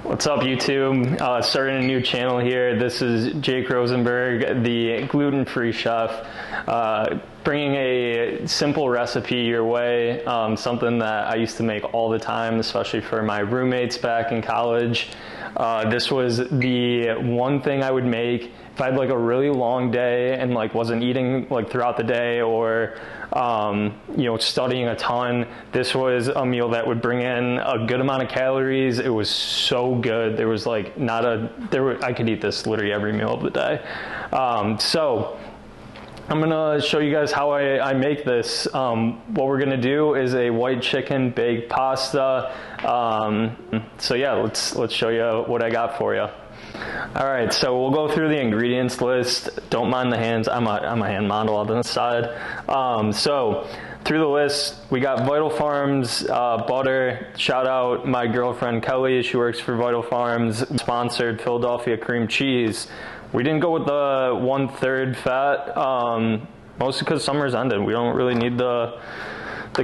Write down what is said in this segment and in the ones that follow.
What's up, YouTube? Starting a new channel here. This is Jake Rosenberg, the gluten-free chef, bringing a simple recipe your way, something that I used to make all the time, especially for my roommates back in college. This was the one thing I would make if I had like a really long day and like wasn't eating like throughout the day, or studying a ton. This was a meal that would bring in a good amount of calories. It was so good. There was like I could eat this literally every meal of the day. So I'm gonna show you guys how I make this. What we're gonna do is a white chicken baked pasta. So yeah, let's show you what I got for you. All right, so we'll go through the ingredients list. Don't mind the hands. I'm a hand model on this side. So through the list, we got Vital Farms butter. Shout out my girlfriend Kelly. She works for Vital Farms. Sponsored Philadelphia cream cheese. We didn't go with the 1/3 fat, mostly because summer's ended. We don't really need the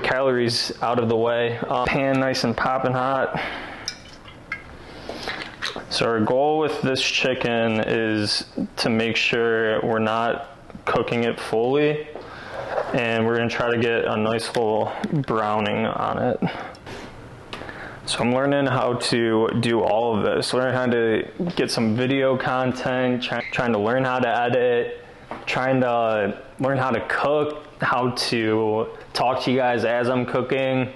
calories out of the way. Pan nice and popping hot. So our goal with this chicken is to make sure we're not cooking it fully, and we're gonna try to get a nice little browning on it. So I'm learning how to do all of this, learning how to get some video content, trying to learn how to edit, trying to learn how to cook, how to talk to you guys as I'm cooking,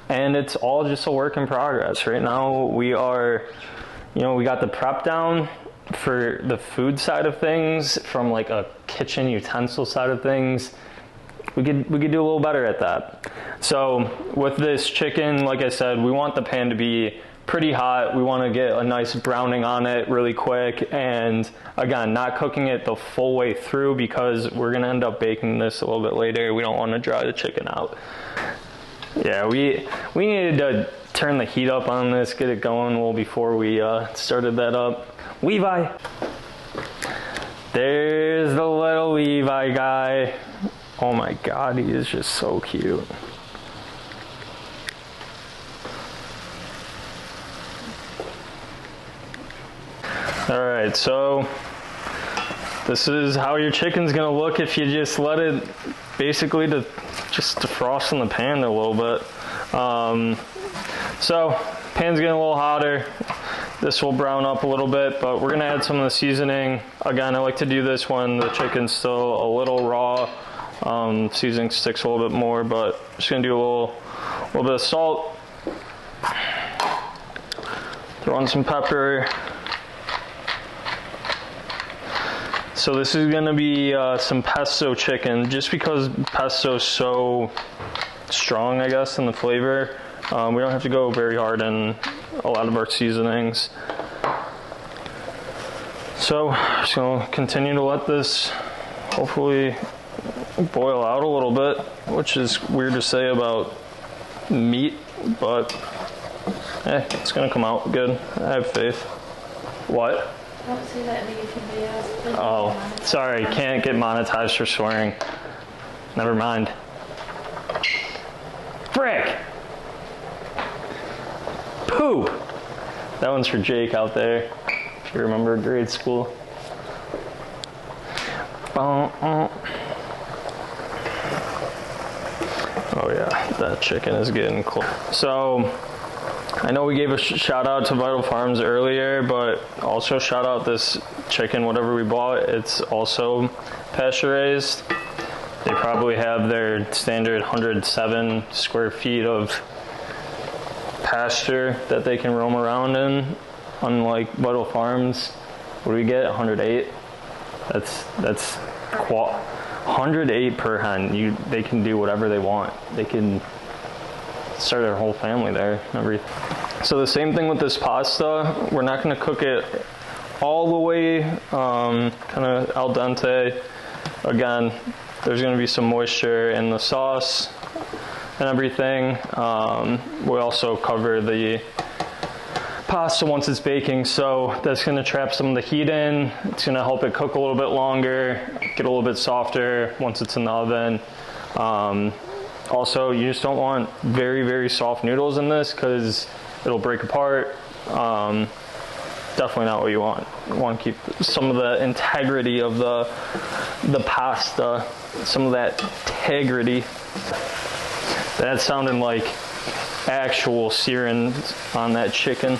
and it's all just a work in progress. Right now we are, we got the prep down for the food side of things, from like a kitchen utensil side of things. We could do a little better at that. So with this chicken, like I said, we want the pan to be pretty hot. We want to get a nice browning on it really quick, and again, not cooking it the full way through because we're gonna end up baking this a little bit later. We don't want to dry the chicken out. Yeah, we needed to turn the heat up on this, get it going well before we started that up. Levi! There's the little Levi guy. Oh my God, he is just so cute. All right, so this is how your chicken's gonna look if you just let it basically just defrost in the pan a little bit. So pan's getting a little hotter. This will brown up a little bit, but we're gonna add some of the seasoning. Again, I like to do this when the chicken's still a little raw. Seasoning sticks a little bit more, but just gonna do a little bit of salt. Throw in some pepper. So this is gonna be some pesto chicken, just because pesto is so strong, I guess, in the flavor. We don't have to go very hard in a lot of our seasonings. So just gonna continue to let this hopefully boil out a little bit, which is weird to say about meat, but it's gonna come out good. I have faith. What? Don't say that in the YouTube videos. Oh, sorry, can't get monetized for swearing. Never mind. Frick! Poop! That one's for Jake out there, if you remember grade school. Oh yeah, that chicken is getting close. So, I know we gave a shout out to Vital Farms earlier, but also shout out this chicken, whatever we bought, it's also pasture raised. They probably have their standard 107 square feet of pasture that they can roam around in, unlike Vital Farms. What do we get? 108? That's 108 per hen. They can do whatever they want. They can start their whole family there and everything. So the same thing with this pasta. We're not going to cook it all the way kind of al dente. Again, there's going to be some moisture in the sauce and everything. We also cover the pasta once it's baking, so that's going to trap some of the heat in. It's going to help it cook a little bit longer, get a little bit softer once it's in the oven. Also, you just don't want very, very soft noodles in this because it'll break apart. definitely not what you want. You want to keep some of the integrity of the pasta, some of that integrity. That sounded like actual searing on that chicken.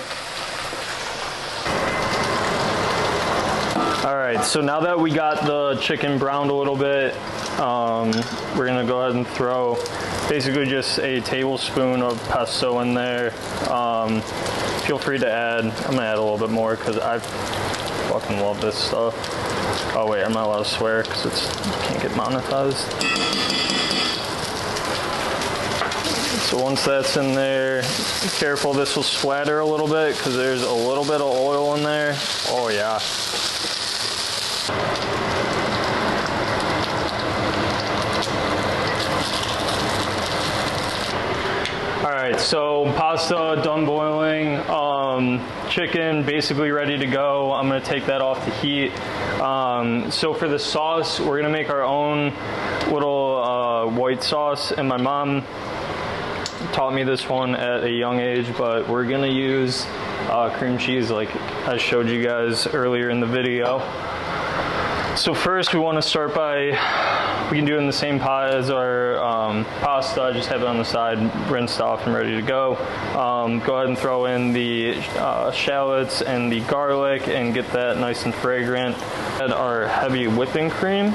All right, so now that we got the chicken browned a little bit, we're gonna go ahead and throw basically just a tablespoon of pesto in there. Feel free to add, I'm gonna add a little bit more because I fucking love this stuff. Oh wait, I'm not allowed to swear because you can't get monetized. So once that's in there, be careful, this will splatter a little bit because there's a little bit of oil in there. Oh yeah. Alright, so pasta done boiling, chicken basically ready to go. I'm going to take that off the heat. So for the sauce, we're going to make our own little white sauce, and my mom taught me this one at a young age, but we're going to use cream cheese like I showed you guys earlier in the video. So first we want to start by, we can do it in the same pot as our pasta, just have it on the side, rinsed off and ready to go. Go ahead and throw in the shallots and the garlic and get that nice and fragrant. Add our heavy whipping cream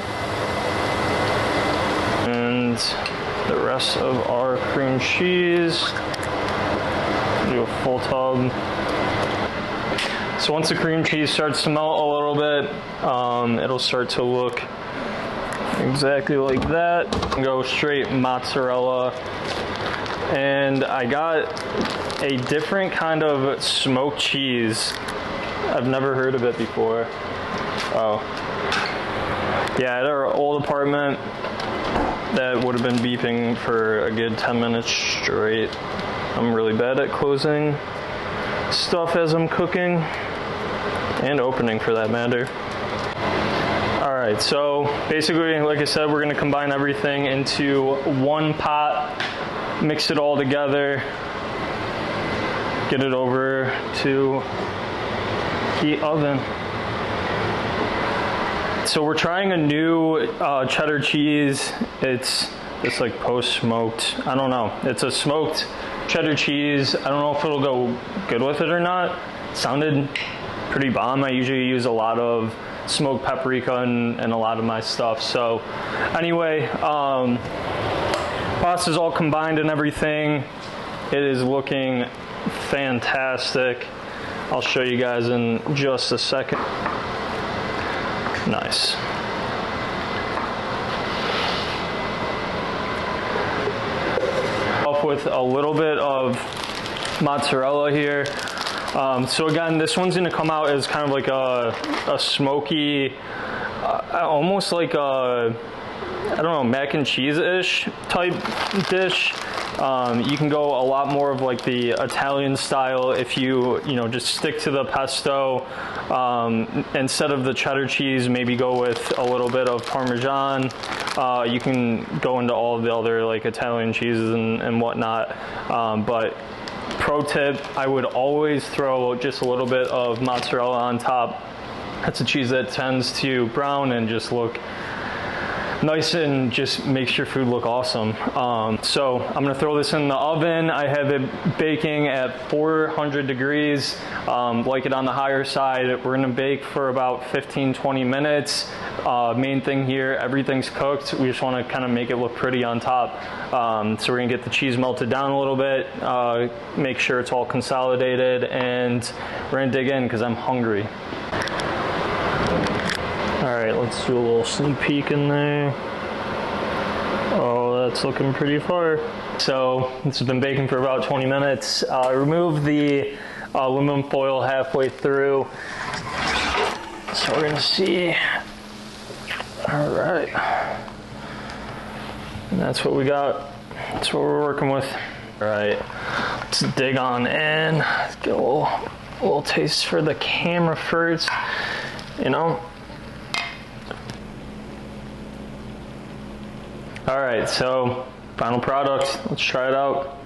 and the rest of our cream cheese. Do a full tub. So once the cream cheese starts to melt a little bit, it'll start to look exactly like that. Go straight mozzarella. And I got a different kind of smoked cheese. I've never heard of it before. Oh. Yeah, at our old apartment, that would have been beeping for a good 10 minutes straight. I'm really bad at closing stuff as I'm cooking, and opening for that matter. Alright, so basically, like I said, we're going to combine everything into one pot, mix it all together, get it over to the oven. So we're trying a new cheddar cheese. It's like post-smoked. I don't know. It's a smoked cheddar cheese. I don't know if it'll go good with it or not. It sounded pretty bomb. I usually use a lot of smoked paprika and a lot of my stuff. So anyway, pasta's all combined and everything. It is looking fantastic. I'll show you guys in just a second. Nice. Off with a little bit of mozzarella here. So again, this one's going to come out as kind of like a smoky, almost like a, I don't know, mac and cheese-ish type dish. You can go a lot more of like the Italian style if you just stick to the pesto. Instead of the cheddar cheese, maybe go with a little bit of Parmesan. You can go into all of the other like Italian cheeses and whatnot. But pro tip, I would always throw just a little bit of mozzarella on top. That's a cheese that tends to brown and just look nice and just makes your food look awesome. So I'm gonna throw this in the oven. I have it baking at 400 degrees, like it on the higher side. We're gonna bake for about 15-20 minutes. Main thing here, everything's cooked. We just wanna kind of make it look pretty on top. So we're gonna get the cheese melted down a little bit, make sure it's all consolidated, and we're gonna dig in because I'm hungry. Alright, let's do a little sneak peek in there. Oh, that's looking pretty far. So, this has been baking for about 20 minutes. Remove the aluminum foil halfway through. So we're gonna see. Alright. And that's what we got. That's what we're working with. Alright, let's dig on in. Let's get a little taste for the camera first. Alright, so final product, let's try it out.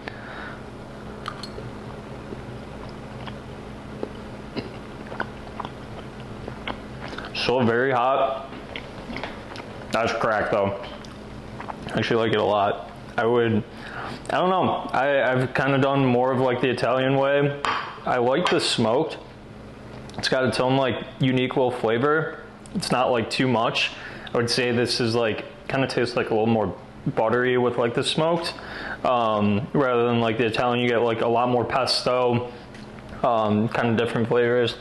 Still very hot. That's crack though. I actually like it a lot. I don't know. I've kind of done more of like the Italian way. I like the smoked. It's got its own like unique little flavor. It's not like too much. I would say this is like, kind of tastes like a little more buttery with like the smoked. Rather than like the Italian, you get like a lot more pesto, kind of different flavors.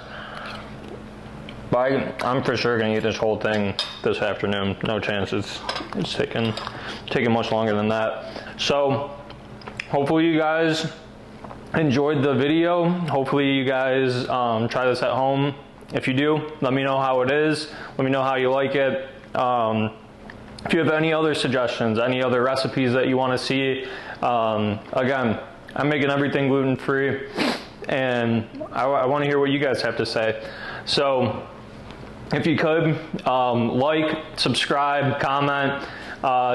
But I'm for sure gonna eat this whole thing this afternoon. No chance. It's taking much longer than that. So hopefully you guys enjoyed the video. Hopefully you guys try this at home. If you do, let me know how it is. Let me know how you like it. If you have any other suggestions, any other recipes that you want to see, again, I'm making everything gluten-free, and I want to hear what you guys have to say. So if you could, like, subscribe, comment,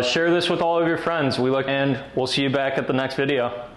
share this with all of your friends. And we'll see you back at the next video.